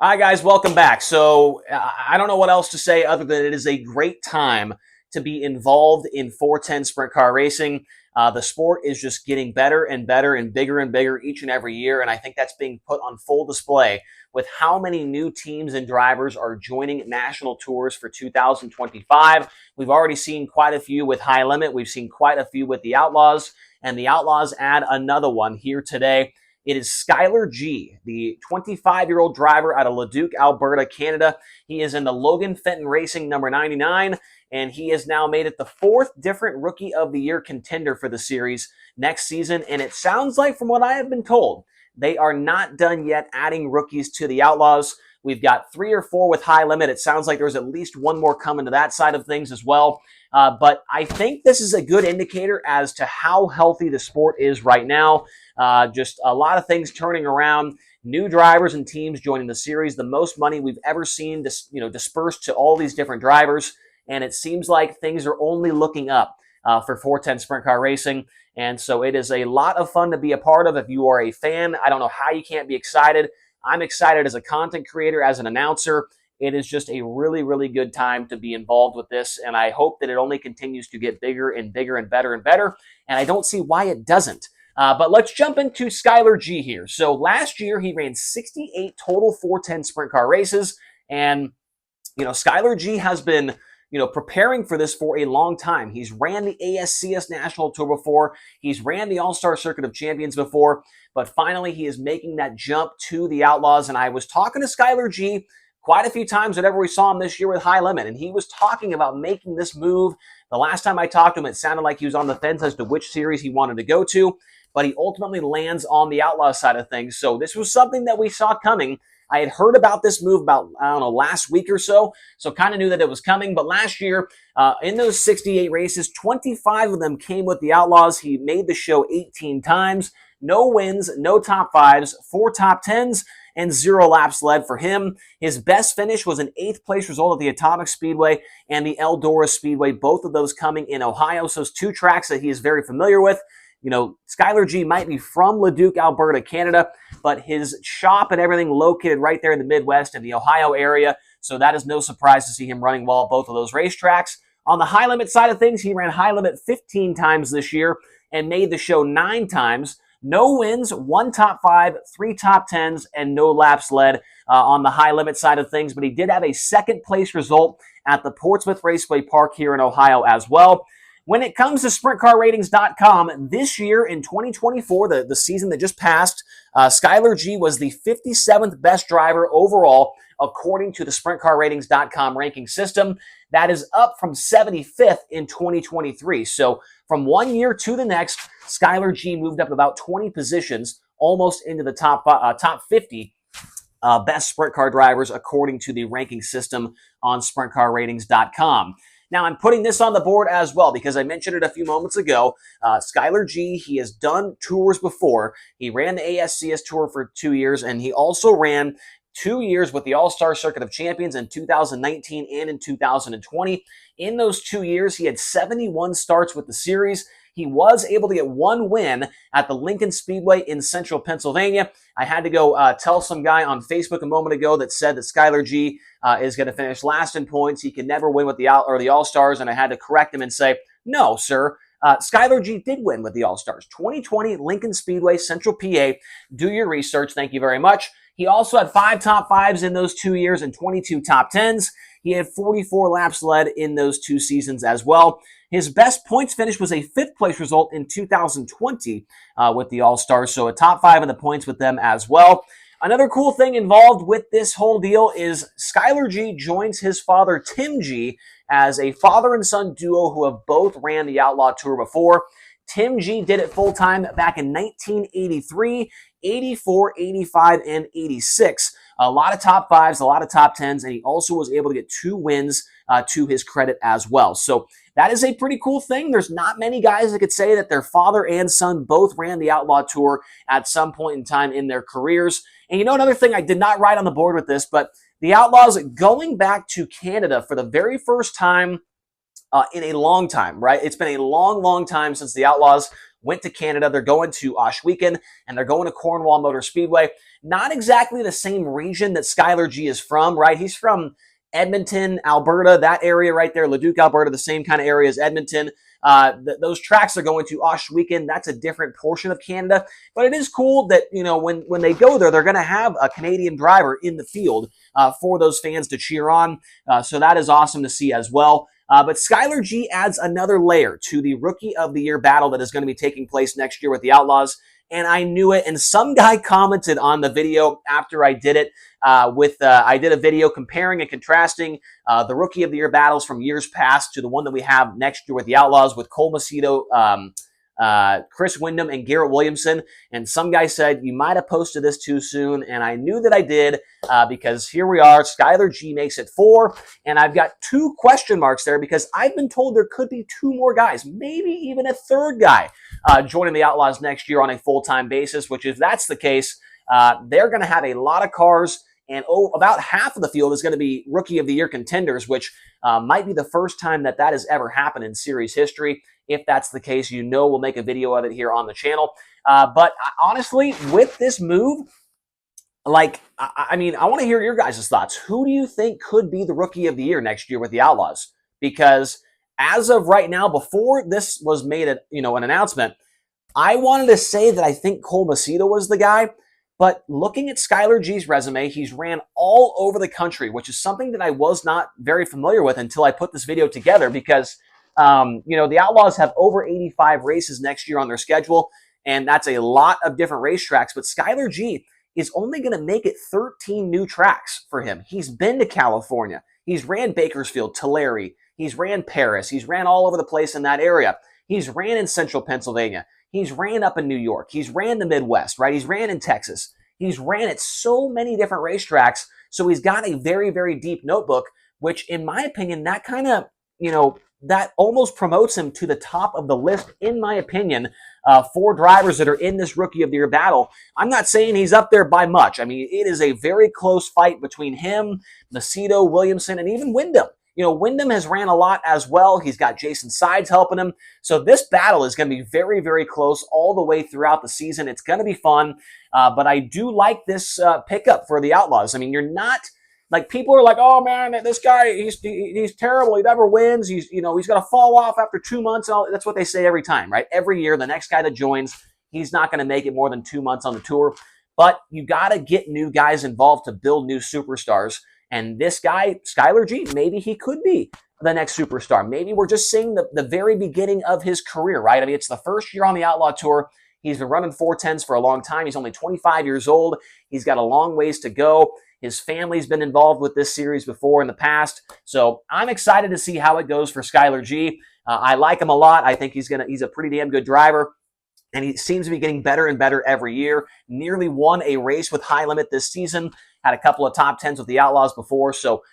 All right, guys, welcome back. So I don't know what else to say other than it is a great time to be involved in 410 sprint car racing. The sport is just getting better and better and bigger each and every year, and I think that's being put on full display with how many new teams and drivers are joining national tours for 2025. We've already seen quite a few with High Limit. We've seen quite a few with the Outlaws, and the Outlaws add another one here today. It is Skylar Gee, the 25-year-old driver out of Leduc, Alberta, Canada. He is in the Logan Fenton Racing number 99, and he has now made it the fourth different Rookie of the Year contender for the series next season. And it sounds like, from what I have been told, they are not done yet adding rookies to the Outlaws. We've got 3 or 4 with High Limit. It sounds like there's at least one more coming to that side of things as well. But I think this is a good indicator as to how healthy the sport is right now. Just a lot of things turning around. New drivers and teams joining the series. The most money we've ever seen dispersed to all these different drivers. And it seems like things are only looking up for 410 Sprint Car Racing. And so it is a lot of fun to be a part of. If you are a fan, I don't know how you can't be excited. I'm excited as a content creator, as an announcer. It is just a really, really good time to be involved with this, and I hope that it only continues to get bigger and bigger and better and better, and I don't see why it doesn't. But let's jump into Skylar G here. So last year, he ran 68 total 410 sprint car races, and Skylar G has been preparing for this for a long time. He's ran the ASCS National Tour before. He's ran the All-Star Circuit of Champions before, but finally he is making that jump to the Outlaws, and I was talking to Skylar G quite a few times whenever we saw him this year with High Limit, and he was talking about making this move. The last time I talked to him, it sounded like he was on the fence as to which series he wanted to go to, but he ultimately lands on the Outlaw side of things. So this was something that we saw coming. I had heard about this move about, last week or so kind of knew that it was coming. But last year, in those 68 races, 25 of them came with the Outlaws. He made the show 18 times. No wins, no top 5s, 4 top 10s, and 0 laps led for him. His best finish was an 8th place result at the Atomic Speedway and the Eldora Speedway, both of those coming in Ohio. So those 2 tracks that he is very familiar with. Skylar G might be from Leduc, Alberta, Canada, but his shop and everything located right there in the Midwest in the Ohio area. So that is no surprise to see him running well at both of those racetracks. On the High Limit side of things, he ran High Limit 15 times this year and made the show 9 times. No wins, 1 top 5, 3 top 10s, and no laps led on the High Limit side of things. But he did have a 2nd place result at the Portsmouth Raceway Park here in Ohio as well. When it comes to SprintCarRatings.com, this year in 2024, the season that just passed, Skylar G was the 57th best driver overall, according to the SprintCarRatings.com ranking system. That is up from 75th in 2023. So from one year to the next, Skylar G moved up about 20 positions, almost into the top 50 best sprint car drivers, according to the ranking system on SprintCarRatings.com. Now, I'm putting this on the board as well because I mentioned it a few moments ago. Skylar G, he has done tours before. He ran the ASCS Tour for 2 years, and he also ran 2 years with the All-Star Circuit of Champions in 2019 and in 2020. In those 2 years, he had 71 starts with the series. He was able to get 1 win at the Lincoln Speedway in central Pennsylvania. I had to go tell some guy on Facebook a moment ago that said that Skylar G is going to finish last in points. He can never win with the All-Stars, and I had to correct him and say, no, sir. Skylar G did win with the All-Stars. 2020 Lincoln Speedway, Central PA. Do your research. Thank you very much. He also had 5 top 5s in those 2 years and 22 top 10s. He had 44 laps led in those 2 seasons as well. His best points finish was a 5th place result in 2020 with the All-Stars, so a top 5 in the points with them as well. Another cool thing involved with this whole deal is Skylar G joins his father, Tim G, as a father and son duo who have both ran the Outlaw Tour before. Tim G did it full-time back in 1983, 84, 85, and 86. A lot of top 5s, a lot of top 10s, and he also was able to get 2 wins to his credit as well. So that is a pretty cool thing. There's not many guys that could say that their father and son both ran the Outlaw Tour at some point in time in their careers. And another thing, I did not write on the board with this, but the Outlaws going back to Canada for the very first time in a long time, right? It's been a long, long time since the Outlaws went to Canada. They're going to Ohsweken, and they're going to Cornwall Motor Speedway. Not exactly the same region that Skylar G is from, right? He's from Edmonton, Alberta, that area right there, Leduc, Alberta, the same kind of area as Edmonton. Those tracks are going to Ohsweken. That's a different portion of Canada, but it is cool that, you know, when they go there, they're going to have a Canadian driver in the field for those fans to cheer on. So that is awesome to see as well. But Skylar G adds another layer to the Rookie of the Year battle that is going to be taking place next year with the Outlaws. And I knew it. And some guy commented on the video after I did it. I did a video comparing and contrasting the Rookie of the Year battles from years past to the one that we have next year with the Outlaws with Cole Macedo, Chris Windom, and Garrett Williamson. And some guy said, you might have posted this too soon. And I knew that I did because here we are. Skylar G makes it 4. And I've got 2 question marks there because I've been told there could be 2 more guys, maybe even a 3rd guy joining the Outlaws next year on a full-time basis, which if that's the case, they're going to have a lot of cars. And about half of the field is going to be Rookie of the Year contenders, which might be the first time that that has ever happened in series history. If that's the case, you know we'll make a video of it here on the channel. But honestly, with this move, like, I mean, I want to hear your guys' thoughts. Who do you think could be the Rookie of the Year next year with the Outlaws? Because as of right now, before this was made an announcement, I wanted to say that I think Cole Macedo was the guy. But looking at Skylar G's resume, he's ran all over the country, which is something that I was not very familiar with until I put this video together because, the Outlaws have over 85 races next year on their schedule, and that's a lot of different racetracks. But Skylar G is only going to make it 13 new tracks for him. He's been to California. He's ran Bakersfield, Tulare. He's ran Paris. He's ran all over the place in that area. He's ran in central Pennsylvania. He's ran up in New York. He's ran the Midwest, right? He's ran in Texas. He's ran at so many different racetracks. So he's got a very, very deep notebook, which in my opinion, that kind of, that almost promotes him to the top of the list, in my opinion, for drivers that are in this Rookie of the Year battle. I'm not saying he's up there by much. I mean, it is a very close fight between him, Macedo, Williamson, and even Windom. Windom has ran a lot as well. He's got Jason Sides helping him. So this battle is going to be very, very close all the way throughout the season. It's going to be fun. But I do like this pickup for the Outlaws. I mean, you're not, like, people are like, oh man, this guy, he's terrible. He never wins. He's going to fall off after 2 months. That's what they say every time, right? Every year, the next guy that joins, he's not going to make it more than 2 months on the tour. But you got to get new guys involved to build new superstars. And this guy, Skylar G, maybe he could be the next superstar. Maybe we're just seeing the very beginning of his career, right? I mean, it's the first year on the Outlaw Tour. He's been running 410s for a long time. He's only 25 years old. He's got a long ways to go. His family's been involved with this series before in the past. So I'm excited to see how it goes for Skylar G. I like him a lot. I think he's a pretty damn good driver. And he seems to be getting better and better every year. Nearly won a race with High Limit this season. Had a couple of top 10s with the Outlaws before. So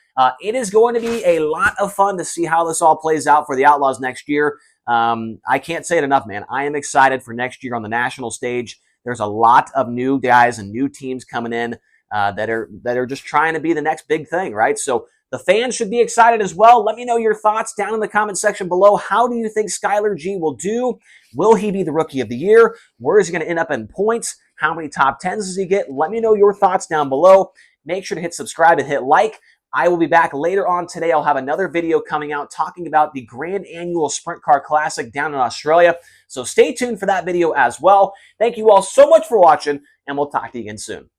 it is going to be a lot of fun to see how this all plays out for the Outlaws next year. I can't say it enough, man. I am excited for next year on the national stage. There's a lot of new guys and new teams coming in that are just trying to be the next big thing, right? So the fans should be excited as well. Let me know your thoughts down in the comment section below. How do you think Skylar G will do? Will he be the Rookie of the Year? Where is he going to end up in points? How many top 10s does he get? Let me know your thoughts down below. Make sure to hit subscribe and hit like. I will be back later on today. I'll have another video coming out talking about the Grand Annual Sprint Car Classic down in Australia. So stay tuned for that video as well. Thank you all so much for watching, and we'll talk to you again soon.